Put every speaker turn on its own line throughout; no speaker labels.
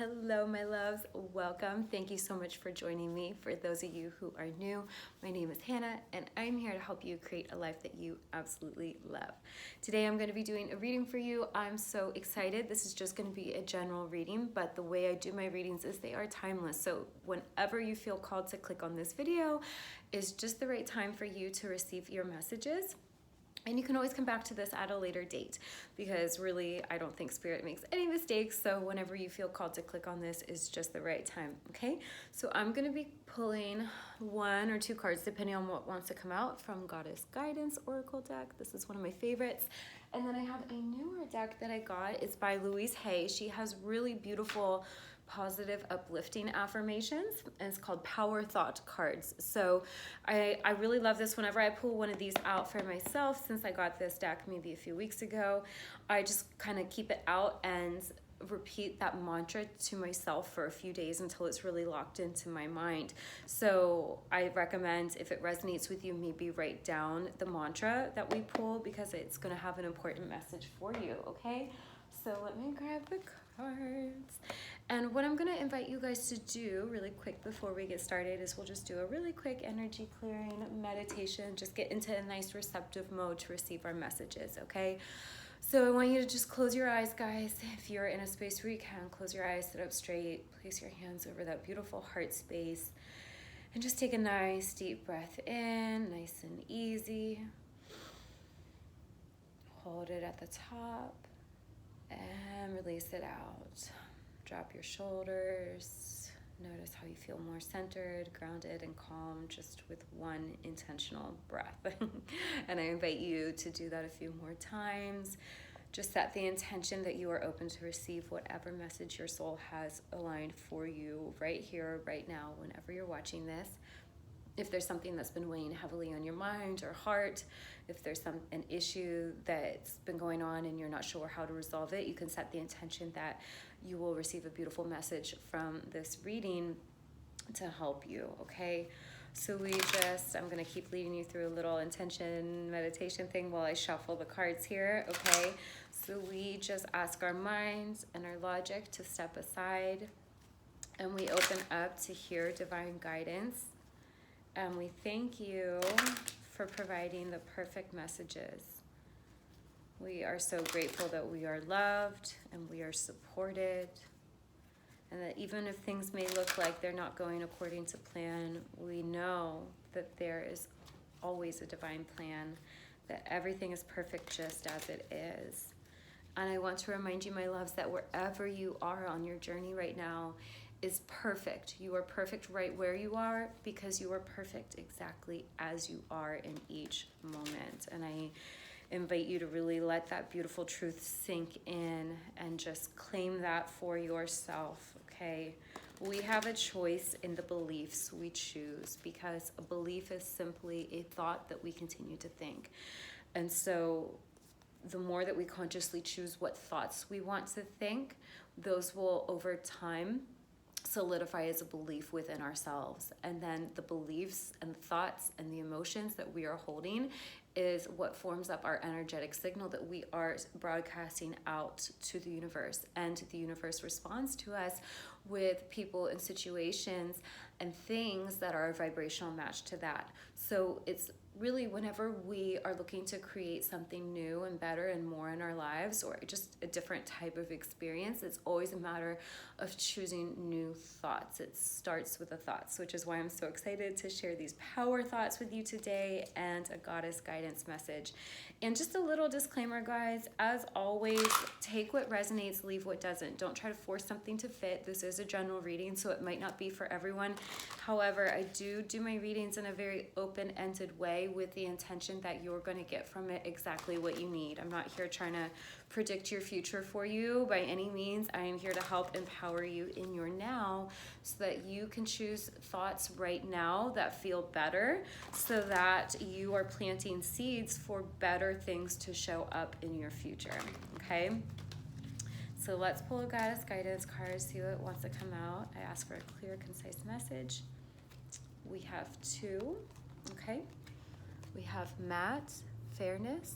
Hello, my loves. Welcome. Thank you so much for joining me. For those of you who are new, my name is Hannah, and I'm here to help you create a life that you absolutely love. Today, I'm going to be doing a reading for you. I'm so excited. This is just going to be a general reading, but the way I do my readings is they are timeless. So whenever you feel called to click on this video is just the right time for you to receive your messages. And you can always come back to this at a later date because really, I don't think Spirit makes any mistakes. So whenever you feel called to click on this is just the right time, okay? So I'm gonna be pulling one or two cards depending on what wants to come out from Goddess Guidance Oracle deck. This is one of my favorites. And then I have a newer deck that I got. It's by Louise Hay. She has really beautiful positive uplifting affirmations, and it's called Power Thought cards. So I really love this. Whenever I pull one of these out for myself, since I got this deck maybe a few weeks ago, I just kind of keep it out and repeat that mantra to myself for a few days until it's really locked into my mind. So I recommend, if it resonates with you, maybe write down the mantra that we pull because it's going to have an important message for you, okay? So let me grab the cards. And what I'm going to invite you guys to do really quick before we get started is we'll just do a really quick energy clearing meditation, just get into a nice receptive mode to receive our messages, okay? So I want you to just close your eyes, guys. If you're in a space where you can, close your eyes, sit up straight, place your hands over that beautiful heart space, and just take a nice deep breath in, nice and easy. Hold it at the top and release it out. Drop your shoulders. Notice how you feel more centered, grounded, and calm just with one intentional breath. And I invite you to do that a few more times. Just set the intention that you are open to receive whatever message your soul has aligned for you right here, right now, whenever you're watching this. If there's something that's been weighing heavily on your mind or heart, if there's an issue that's been going on and you're not sure how to resolve it, you can set the intention that you will receive a beautiful message from this reading to help you, okay? So I'm gonna keep leading you through a little intention meditation thing while I shuffle the cards here, okay? So we just ask our minds and our logic to step aside, and we open up to hear divine guidance. And we thank you for providing the perfect messages. We are so grateful that we are loved and we are supported. And that even if things may look like they're not going according to plan, we know that there is always a divine plan, that everything is perfect just as it is. And I want to remind you, my loves, that wherever you are on your journey right now, is perfect. You are perfect right where you are because you are perfect exactly as you are in each moment. And I invite you to really let that beautiful truth sink in and just claim that for yourself, okay? We have a choice in the beliefs we choose because a belief is simply a thought that we continue to think. And so the more that we consciously choose what thoughts we want to think, those will over time solidify as a belief within ourselves. And then the beliefs and thoughts and the emotions that we are holding is what forms up our energetic signal that we are broadcasting out to the universe. And the universe responds to us with people and situations and things that are a vibrational match to that. So it's really whenever we are looking to create something new and better and more in our lives, or just a different type of experience, it's always a matter of choosing new thoughts. It starts with the thoughts, which is why I'm so excited to share these power thoughts with you today and a goddess guidance message. And just a little disclaimer, guys, as always, take what resonates, leave what doesn't. Don't try to force something to fit. This is a general reading, so it might not be for everyone. However, I do my readings in a very open-ended way with the intention that you're going to get from it exactly what you need. I'm not here trying to predict your future for you by any means. I am here to help empower you in your now so that you can choose thoughts right now that feel better, so that you are planting seeds for better things to show up in your future, okay? So let's pull a goddess guidance card, see what wants to come out. I ask for a clear, concise message. We have two, okay? We have matte, fairness.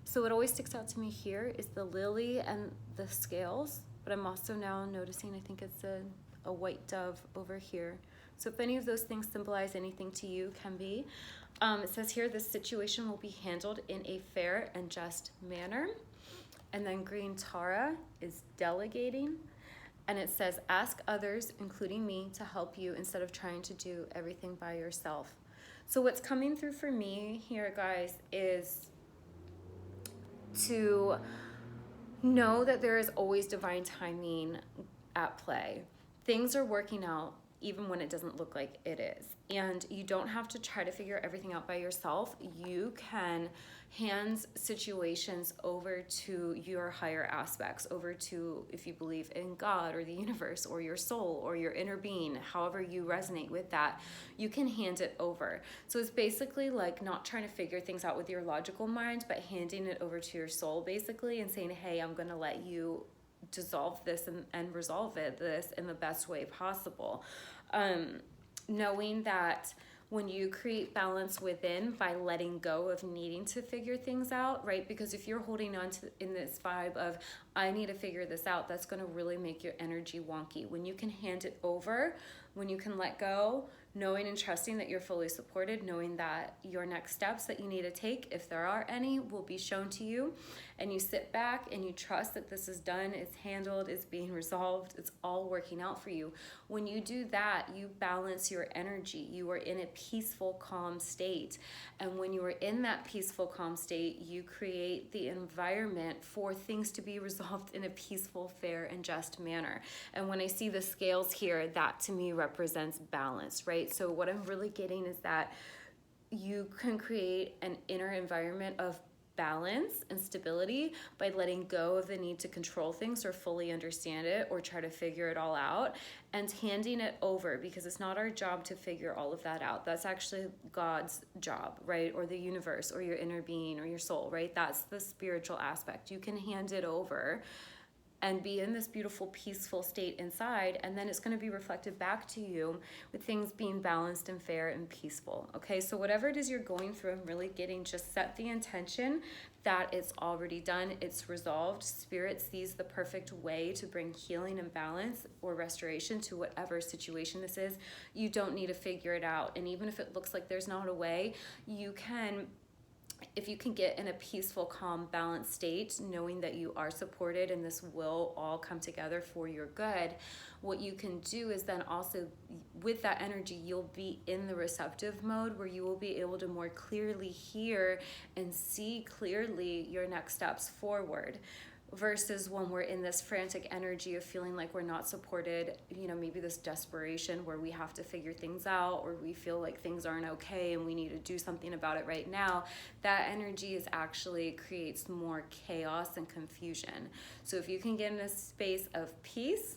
So what always sticks out to me here is the lily and the scales. but I'm also now noticing, I think it's a white dove over here. So if any of those things symbolize anything to you, can be. It says here, this situation will be handled in a fair and just manner. And then green Tara is delegating. And it says, ask others, including me, to help you instead of trying to do everything by yourself. So what's coming through for me here, guys, is to know that there is always divine timing at play. Things are working out even when it doesn't look like it is. And you don't have to try to figure everything out by yourself. You can hand situations over to your higher aspects, over to, if you believe in God or the universe or your soul or your inner being, however you resonate with that, you can hand it over. So it's basically like not trying to figure things out with your logical mind, but handing it over to your soul basically and saying, hey, I'm going to let you dissolve this and resolve this in the best way possible. Knowing that when you create balance within by letting go of needing to figure things out, right? Because if you're holding on to in this vibe of, I need to figure this out, that's going to really make your energy wonky. When you can hand it over, when you can let go, knowing and trusting that you're fully supported, knowing that your next steps that you need to take, if there are any, will be shown to you, and you sit back and you trust that this is done, it's handled, it's being resolved, it's all working out for you. When you do that, you balance your energy. You are in a peaceful, calm state. And when you are in that peaceful, calm state, you create the environment for things to be resolved in a peaceful, fair, and just manner. And when I see the scales here, that to me represents balance, right? So what I'm really getting is that you can create an inner environment of balance and stability by letting go of the need to control things or fully understand it or try to figure it all out, and handing it over, because it's not our job to figure all of that out. That's actually God's job, right? Or the universe or your inner being or your soul, right? That's the spiritual aspect. You can hand it over and be in this beautiful, peaceful state inside, and then it's going to be reflected back to you with things being balanced and fair and peaceful. Okay, so whatever it is you're going through, I'm really getting, just set the intention that it's already done, it's resolved. Spirit sees the perfect way to bring healing and balance or restoration to whatever situation this is. You don't need to figure it out, and even if it looks like there's not a way, you can, if you can get in a peaceful, calm, balanced state, knowing that you are supported and this will all come together for your good, what you can do is then also, with that energy, you'll be in the receptive mode where you will be able to more clearly hear and see clearly your next steps forward. Versus when we're in this frantic energy of feeling like we're not supported, you know, maybe this desperation where we have to figure things out, or we feel like things aren't okay and we need to do something about it right now. That energy is actually creates more chaos and confusion. So if you can get in a space of peace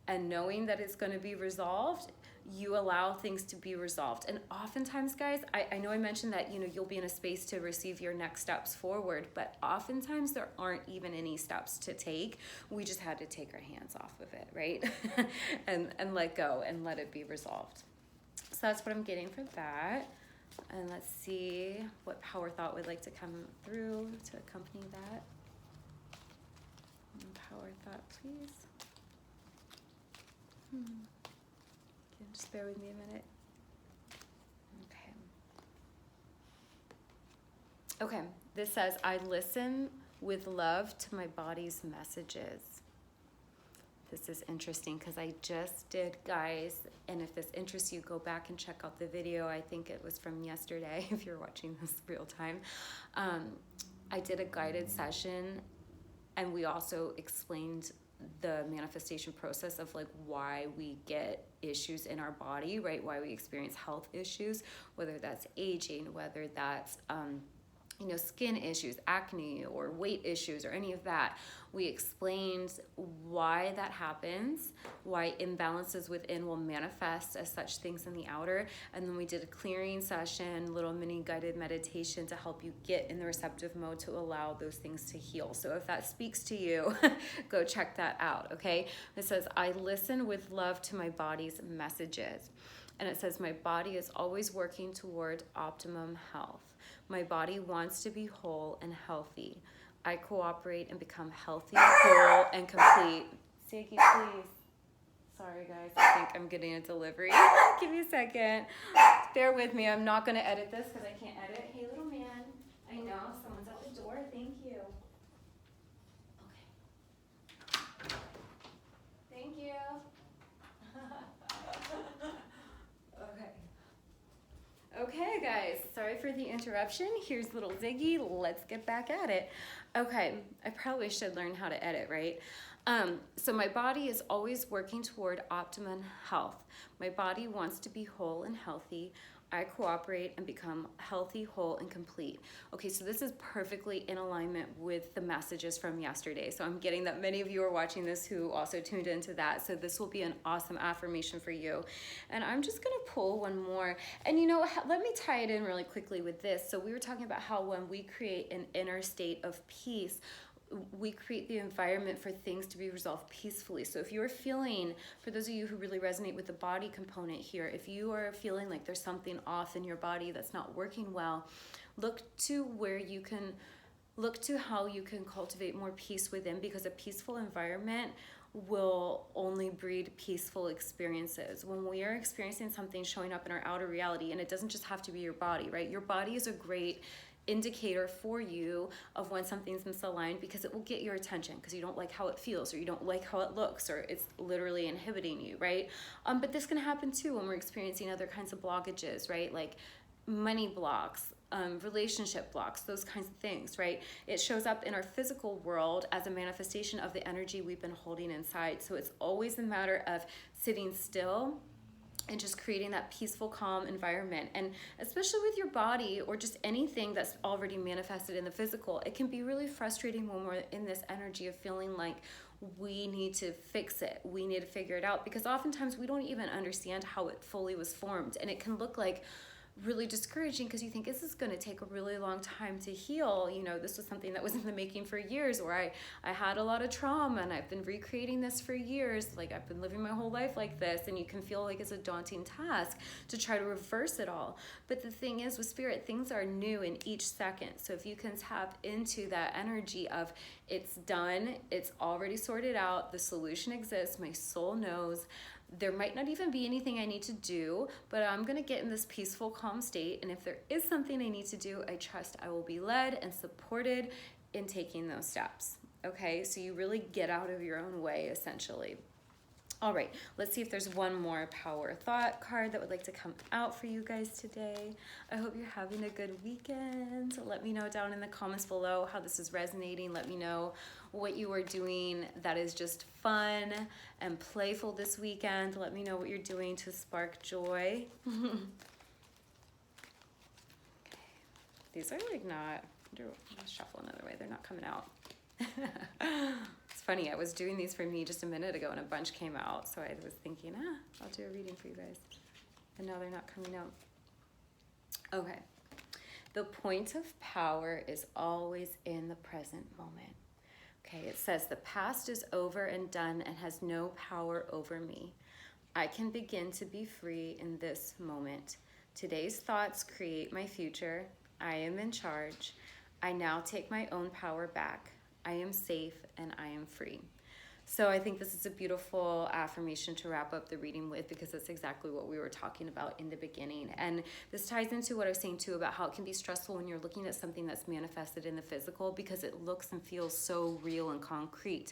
and knowing that it's going to be resolved, you allow things to be resolved. And oftentimes, guys, I know I mentioned that, you know, you'll be in a space to receive your next steps forward, but oftentimes there aren't even any steps to take. We just had to take our hands off of it, right? and let go and let it be resolved. So that's what I'm getting for that. And let's see what power thought would like to come through to accompany that. Power thought, please. Just bear with me a minute. Okay, this says, I listen with love to my body's messages. This is interesting because I just did, guys, and if this interests you, go back and check out the video. I think it was from yesterday, if you're watching this real time. I did a guided session, and we also explained the manifestation process of like why we get issues in our body, right? Why we experience health issues, whether that's aging, whether that's you know, skin issues, acne, or weight issues, or any of that. We explained why that happens, why imbalances within will manifest as such things in the outer, and then we did a clearing session, little mini guided meditation to help you get in the receptive mode to allow those things to heal. So if that speaks to you, go check that out, okay? It says, I listen with love to my body's messages. And it says, my body is always working toward optimum health. My body wants to be whole and healthy. I cooperate and become healthy, whole, and complete. Ziggy, please. Sorry, guys. I think I'm getting a delivery. Give me a second. Bear with me. I'm not going to edit this because I can't edit. Hey, little man. I know. Someone's at the door. Thank you. Okay. Thank you. Okay, guys. Sorry for the interruption. Here's little Ziggy. Let's get back at it. Okay. I probably should learn how to edit, right? So my body is always working toward optimum health. My body wants to be whole and healthy. I cooperate and become healthy, whole, and complete. Okay, so this is perfectly in alignment with the messages from yesterday. So I'm getting that many of you are watching this who also tuned into that. So this will be an awesome affirmation for you. And I'm just gonna pull one more. And you know, let me tie it in really quickly with this. So we were talking about how when we create an inner state of peace, we create the environment for things to be resolved peacefully. So if you're feeling, for those of you who really resonate with the body component here, if you are feeling like there's something off in your body that's not working well, look to how you can cultivate more peace within, because a peaceful environment will only breed peaceful experiences. When we are experiencing something showing up in our outer reality, and it doesn't just have to be your body, right? Your body is a great indicator for you of when something's misaligned, because it will get your attention because you don't like how it feels, or you don't like how it looks, or it's literally inhibiting you, right? But this can happen too when we're experiencing other kinds of blockages, right? Like money blocks, relationship blocks, those kinds of things, right? It shows up in our physical world as a manifestation of the energy we've been holding inside. So it's always a matter of sitting still and just creating that peaceful, calm environment. And especially with your body or just anything that's already manifested in the physical, it can be really frustrating when we're in this energy of feeling like we need to fix it, we need to figure it out, because oftentimes we don't even understand how it fully was formed. And it can look like really discouraging because you think, this is going to take a really long time to heal. You know, this was something that was in the making for years, or I had a lot of trauma and I've been recreating this for years. Like, I've been living my whole life like this, and you can feel like it's a daunting task to try to reverse it all. But the thing is, with spirit, things are new in each second. So if you can tap into that energy of, it's done, it's already sorted out, the solution exists, my soul knows, there might not even be anything I need to do, but I'm going to get in this peaceful, calm state. And if there is something I need to do, I trust I will be led and supported in taking those steps. Okay, so you really get out of your own way, essentially. All right, let's see if there's one more power thought card that would like to come out for you guys today. I hope you're having a good weekend. Let me know down in the comments below how this is resonating. Let me know what you are doing that is just fun and playful this weekend. Let me know what you're doing to spark joy. Okay. These are like not, I'll shuffle another way. They're not coming out. It's funny, I was doing these for me just a minute ago and a bunch came out, so I was thinking, I'll do a reading for you guys, and now they're not coming out. Okay, the point of power is always in the present moment. Okay, it says, the past is over and done and has no power over me. I can begin to be free in this moment. Today's thoughts create my future. I am in charge. I now take my own power back. I am safe and I am free. So I think this is a beautiful affirmation to wrap up the reading with, because that's exactly what we were talking about in the beginning. And this ties into what I was saying too about how it can be stressful when you're looking at something that's manifested in the physical, because it looks and feels so real and concrete.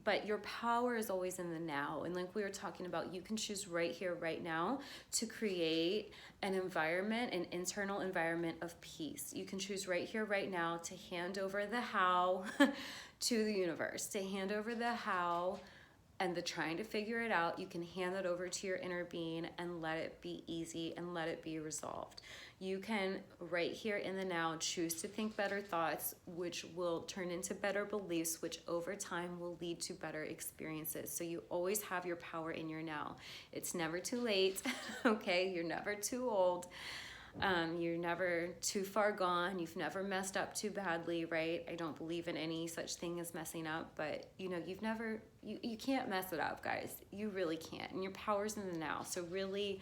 But your power is always in the now. And like we were talking about, you can choose right here, right now, to create an environment, an internal environment of peace. You can choose right here, right now, to hand over the how to the universe, to hand over the how and the trying to figure it out. You can hand that over to your inner being and let it be easy and let it be resolved. You can, right here in the now, choose to think better thoughts, which will turn into better beliefs, which over time will lead to better experiences. So you always have your power in your now. It's never too late, okay? You're never too old. You're never too far gone. You've never messed up too badly, right? I don't believe in any such thing as messing up, but you know, you can't mess it up, guys. You really can't. And your power's in the now. So really,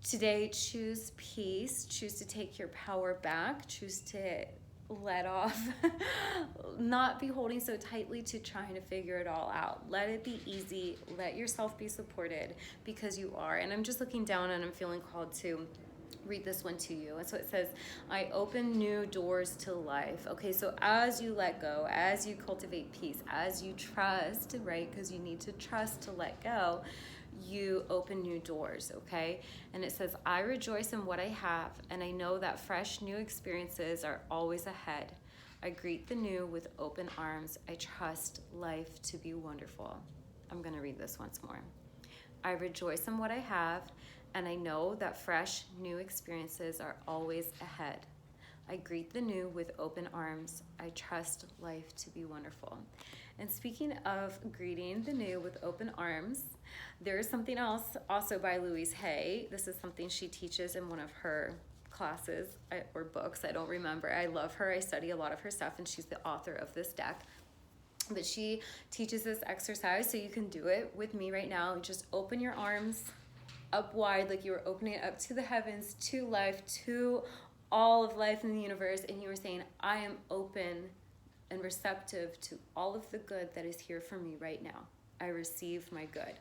today, choose peace, choose to take your power back, choose to let off, not be holding so tightly to trying to figure it all out. Let it be easy. Let yourself be supported, because you are. And I'm just looking down and I'm feeling called to read this one to you. And so it says, I open new doors to life. Okay, so as you let go, as you cultivate peace, as you trust, right? Because you need to trust to let go, you open new doors, okay? And it says, I rejoice in what I have, and I know that fresh new experiences are always ahead. I greet the new with open arms. I trust life to be wonderful. I'm going to read this once more. I rejoice in what I have, and I know that fresh new experiences are always ahead. I greet the new with open arms. I trust life to be wonderful. And speaking of greeting the new with open arms, there is something else also by Louise Hay. This is something she teaches in one of her classes or books. I don't remember. I love her. I study a lot of her stuff, and she's the author of this deck. But she teaches this exercise, so you can do it with me right now. Just open your arms up wide, like you were opening it up to the heavens, to life, to all of life in the universe, and you were saying, I am open and receptive to all of the good that is here for me right now. I receive my good.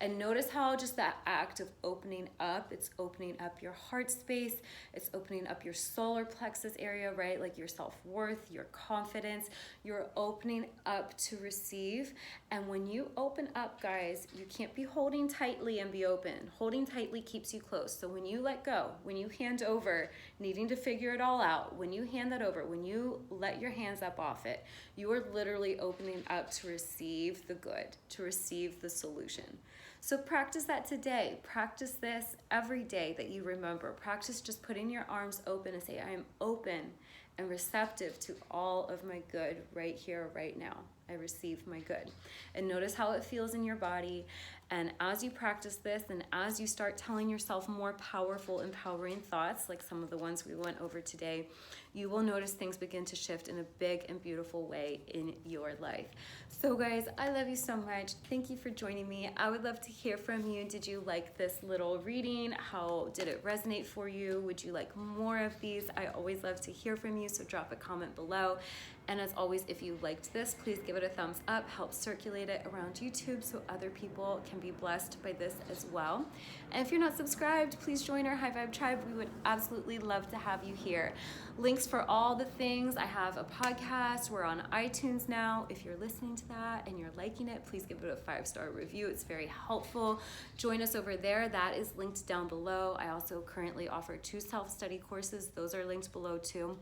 And notice how just that act of opening up, it's opening up your heart space, it's opening up your solar plexus area, right? Like your self-worth, your confidence, you're opening up to receive. And when you open up, guys, you can't be holding tightly and be open. Holding tightly keeps you close. So when you let go, when you hand over, needing to figure it all out, when you hand that over, when you let your hands up off it, you are literally opening up to receive the good, to receive the solution. So practice that today. Practice this every day that you remember. Practice just putting your arms open and say, I am open and receptive to all of my good right here, right now. I receive my good. And notice how it feels in your body. And as you practice this, and as you start telling yourself more powerful, empowering thoughts, like some of the ones we went over today, you will notice things begin to shift in a big and beautiful way in your life. So guys, I love you so much. Thank you for joining me. I would love to hear from you. Did you like this little reading? How did it resonate for you? Would you like more of these? I always love to hear from you, so drop a comment below. And as always, if you liked this, please give it a thumbs up, help circulate it around YouTube so other people can be blessed by this as well. And if you're not subscribed, please join our High Vibe Tribe. We would absolutely love to have you here. Links for all the things. I have a podcast. We're on iTunes now. If you're listening to that and you're liking it, please give it a 5-star review. It's very helpful. Join us over there. That is linked down below. I also currently offer 2 self-study courses. Those are linked below too,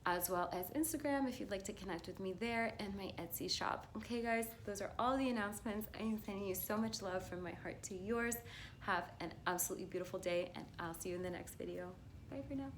as well as Instagram if you'd like to connect with me there, and my Etsy shop. Okay guys, those are all the announcements. I am sending you so much love from my heart to yours. Have an absolutely beautiful day, and I'll see you in the next video. Bye for now.